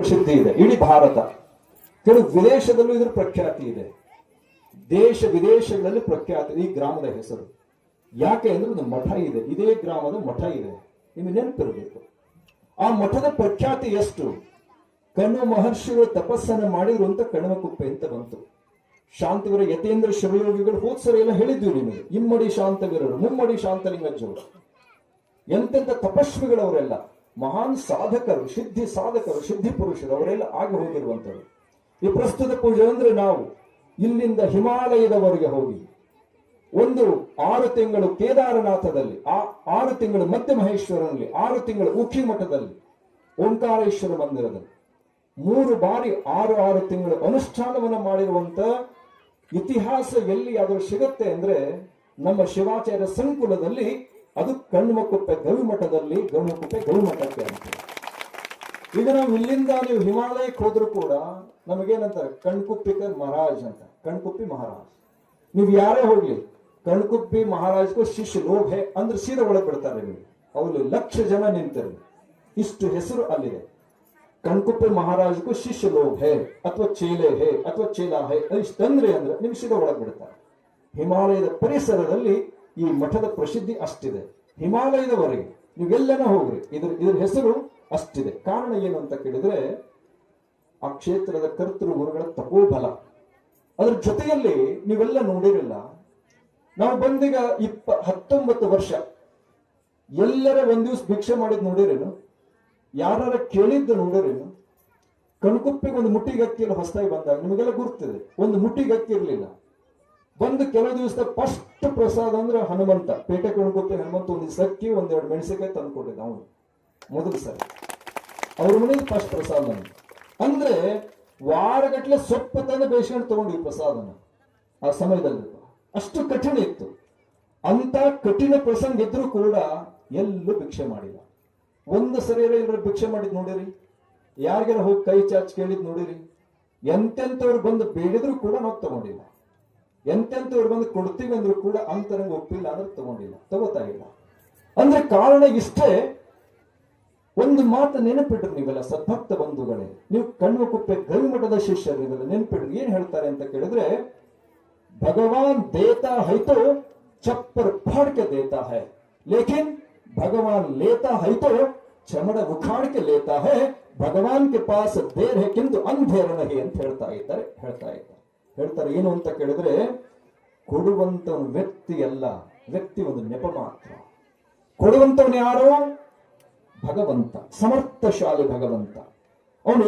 ಪ್ರಸಿದ್ಧಿ ಇದೆ ಇಡೀ ಭಾರತ. ಕೆಲವು ವಿದೇಶದಲ್ಲೂ ಇದರ ಪ್ರಖ್ಯಾತಿ ಇದೆ, ದೇಶ ವಿದೇಶಗಳಲ್ಲಿ ಪ್ರಖ್ಯಾತಿ ಈ ಗ್ರಾಮದ ಹೆಸರು. ಯಾಕೆ ಅಂದ್ರೆ ಒಂದು ಮಠ ಇದೆ, ಇದೇ ಗ್ರಾಮದ ಮಠ ಇದೆ, ನಿಮಗೆ ನೆನಪಿರಬೇಕು. ಆ ಮಠದ ಪ್ರಖ್ಯಾತಿ ಎಷ್ಟು? ಕಣ್ವ ಮಹರ್ಷಿಗಳು ತಪಸ್ಸನ್ನು ಮಾಡಿದ್ರು ಅಂತ ಕಣ್ವಕುಪ್ಪೆ ಅಂತ ಬಂತು. ಶಾಂತವೀರ ಯತೇಂದ್ರ ಶಿವಯೋಗಿಗಳು ಹೋದ್ಸರ ಎಲ್ಲ ಹೇಳಿದ್ವಿ ನಿಮಗೆ. ಇಮ್ಮಡಿ ಶಾಂತವೀರರು, ಮುಮ್ಮಡಿ ಶಾಂತಲಿಂಗಜ್ಜವರು, ಎಂತೆಂಥ ತಪಸ್ವಿಗಳವರೆಲ್ಲ, ಮಹಾನ್ ಸಾಧಕರು, ಸಿದ್ಧಿ ಸಾಧಕರು, ಸಿದ್ಧಿ ಪುರುಷರು, ಅವರೆಲ್ಲ ಆಗಿ ಹೋಗಿರುವಂತರು. ಈ ಪ್ರಸ್ತುತ ಪೂಜೆ ಅಂದ್ರೆ ನಾವು ಇಲ್ಲಿಂದ ಹಿಮಾಲಯದವರೆಗೆ ಹೋಗಿ ಒಂದು 6 ತಿಂಗಳು ಕೇದಾರನಾಥದಲ್ಲಿ, 6 ತಿಂಗಳು ಮಧ್ಯ ಮಹೇಶ್ವರನಲ್ಲಿ, 6 ತಿಂಗಳು ಉಖಿ ಮಠದಲ್ಲಿ, ಓಂಕಾರೇಶ್ವರ ಮಂದಿರದಲ್ಲಿ 3 ಬಾರಿ 6 ತಿಂಗಳು ಅನುಷ್ಠಾನವನ್ನು ಮಾಡಿರುವಂತ ಇತಿಹಾಸ ಎಲ್ಲಿಯಾದರೂ ಸಿಗುತ್ತೆ ಅಂದ್ರೆ ನಮ್ಮ ಶಿವಾಚಾರ್ಯ ಸಂಕುಲದಲ್ಲಿ, ಅದು ಕಣ್ವಕುಪ್ಪೆ ಗವಿಮಠದಲ್ಲಿ, ಗವಿಮಠಕ್ಕೆ ಅಂತ. ಈಗ ನಾವು ಇಲ್ಲಿಂದ ನೀವು ಹಿಮಾಲಯಕ್ಕೆ ಹೋದ್ರೂ ಕೂಡ ನಮಗೇನಂತಾರೆ, ಕಣ್ಕುಪ್ಪಿಕರ್ ಮಹಾರಾಜ್ ಅಂತ, ಕಣ್ಕುಪ್ಪಿ ಮಹಾರಾಜ್. ನೀವು ಯಾರೇ ಹೋಗ್ಲಿ, ಕಣ್ಕುಪ್ಪಿ ಮಹಾರಾಜ್ಗೂ ಶಿಷ್ಯ ಲೋಗ್ ಹೇ ಅಂದ್ರೆ ಸೀದಾ ಒಳಗೆ ಬಿಡ್ತಾರೆ. ನೀವು ಅವ್ರು 1,00,000 ಜನ ನಿಂತಿರು, ಇಷ್ಟು ಹೆಸರು ಅಲ್ಲಿದೆ. ಕಣ್ಕುಪ್ಪಿ ಮಹಾರಾಜ್ಗೂ ಶಿಷ್ಯ ಲೋಗ್ ಹೇ ಅಥವಾ ಚೇಲೆ ಹೇ ಅಥವಾ ಚೇಲಾ ಹೇ ಇಷ್ಟಂದ್ರೆ ಅಂದ್ರೆ ನಿಮ್ ಸೀದಾ ಒಳಗೆ ಬಿಡ್ತಾರೆ. ಹಿಮಾಲಯದ ಪರಿಸರದಲ್ಲಿ ಈ ಮಠದ ಪ್ರಸಿದ್ಧಿ ಅಷ್ಟಿದೆ. ಹಿಮಾಲಯದವರೆಗೆ ನೀವೆಲ್ಲನ ಹೋಗ್ರಿ, ಇದ್ರ ಹೆಸರು ಅಷ್ಟಿದೆ. ಕಾರಣ ಏನು ಅಂತ ಕೇಳಿದ್ರೆ, ಆ ಕ್ಷೇತ್ರದ ಕರ್ತೃ ಗುರುಗಳ ತಪೋಬಲ. ಅದ್ರ ಜೊತೆಯಲ್ಲಿ ನೀವೆಲ್ಲ ನೋಡಿರಲ್ಲ, ನಾವು ಬಂದೀಗ 19 ವರ್ಷ ಎಲ್ಲರ ಒಂದ್ ದಿವ್ಸ ಭಿಕ್ಷೆ ಮಾಡಿದ್ ನೋಡಿರೇನು? ಯಾರ ಕೇಳಿದ್ದು ನೋಡಿರೇನು? ಕಣ್ಕುಪ್ಪಿಗೆ ಒಂದು ಮುಟ್ಟಿಗೆ ಅಕ್ಕಿಯಲ್ಲಿ ಹೊಸದಾಗಿ ಬಂದಾಗ ನಿಮಗೆಲ್ಲ ಗುರ್ತಿದೆ, ಒಂದು ಮುಟ್ಟಿಗೆ ಅಕ್ಕಿ ಇರ್ಲಿಲ್ಲ. ಬಂದು ಕೆಲವು ದಿವಸ ಫಸ್ಟ್ ಪ್ರಸಾದ ಅಂದ್ರೆ ಹನುಮಂತ, ಪೇಟೆ ಕಣ್ಕುಪ್ಪಿ ಹನುಮಂತ ಒಂದು ಸಕ್ಕಿ 1-2 ಮೆಣಸಿಕಾಯಿ ತಂದು ಕೊಟ್ಟಿದ್ದ ಅವನು ಮೊದಲು ಸರಿ. ಅವ್ರ ಮನೇಲಿ ಫಸ್ಟ್ ಪ್ರಸಾದ ಅಂದ್ರೆ ವಾರಗಟ್ಲೆ ಸೊಪ್ಪು ತಂದು ಬೇಯಿಸ್ಕೊಂಡು ತಗೊಂಡ್ವಿ ಪ್ರಸಾದನ. ಆ ಸಮಯದಲ್ಲಿ ಅಷ್ಟು ಕಠಿಣ ಇತ್ತು. ಅಂತ ಕಠಿಣ ಪ್ರಸಂಗ ಇದ್ರೂ ಕೂಡ ಎಲ್ಲೂ ಭಿಕ್ಷೆ ಮಾಡಿಲ್ಲ. ಒಂದು ಸರಿ ಎಲ್ಲರೂ ಭಿಕ್ಷೆ ಮಾಡಿದ್ ನೋಡಿರಿ? ಯಾರಿಗಾರ ಹೋಗಿ ಕೈ ಚಾಚ್ ಕೇಳಿದ್ ನೋಡಿರಿ? ಎಂತೆಂಥವ್ರು ಬಂದು ಬೇಡಿದ್ರು ಕೂಡ ನಾವು ತಗೊಂಡಿಲ್ಲ. ಎಂತೆಂಥವ್ರು ಬಂದು ಕೊಡ್ತೀವಿ ಅಂದ್ರೂ ಕೂಡ ಅಂತರಂಗ ಒಪ್ಪಿಲ್ಲ ಅಂದ್ರೆ ತಗೋತಾ ಇಲ್ಲ. ಅಂದ್ರೆ ಕಾರಣ ಇಷ್ಟೇ. ಒಂದು ಮಾತು ನೆನಪಿಡ್ರಿ ನೀವೆಲ್ಲ ಸದ್ಭಕ್ತ ಬಂಧುಗಳೇ, ನೀವು ಕಣ್ವಕುಪ್ಪೆ ಗವಿಮಠದ ಶಿಷ್ಯರು ನೀವೆಲ್ಲ ನೆನಪಿಡ್ರಿ. ಏನ್ ಹೇಳ್ತಾರೆ ಅಂತ ಕೇಳಿದ್ರೆ, ಭಗವಾನ್ ದೇತಾ ಹೈ ತೋ ಚಪ್ಪರ್ ಫಾಡ್ ಕೆ ದೇತಾ ಹೈ, ಲೇಕಿನ್ ಭಗವಾನ್ ಲೇತಾ ಹೈ ತೋ ಚಮಡ ಉಖಾಡ್ ಕೆ ಲೇತಾ ಹೈ, ಭಗವಾನ್ ಕೆ ಪಾಸ್ ದೇರ್ ಹೈ ಕಿಂತು ಅಂಧೇರ ನಹಿ ಅಂತ ಹೇಳ್ತಾ ಇದ್ದಾರೆ. ಏನು ಅಂತ ಕೇಳಿದ್ರೆ, ಕೊಡುವಂತವನು ವ್ಯಕ್ತಿ ಅಲ್ಲ, ವ್ಯಕ್ತಿ ಒಂದು ನೆಪ ಮಾತ್ರ. ಕೊಡುವಂತವನು ಯಾರು? ಭಗವಂತ, ಸಮರ್ಥಶಾಲಿ ಭಗವಂತ. ಅವನು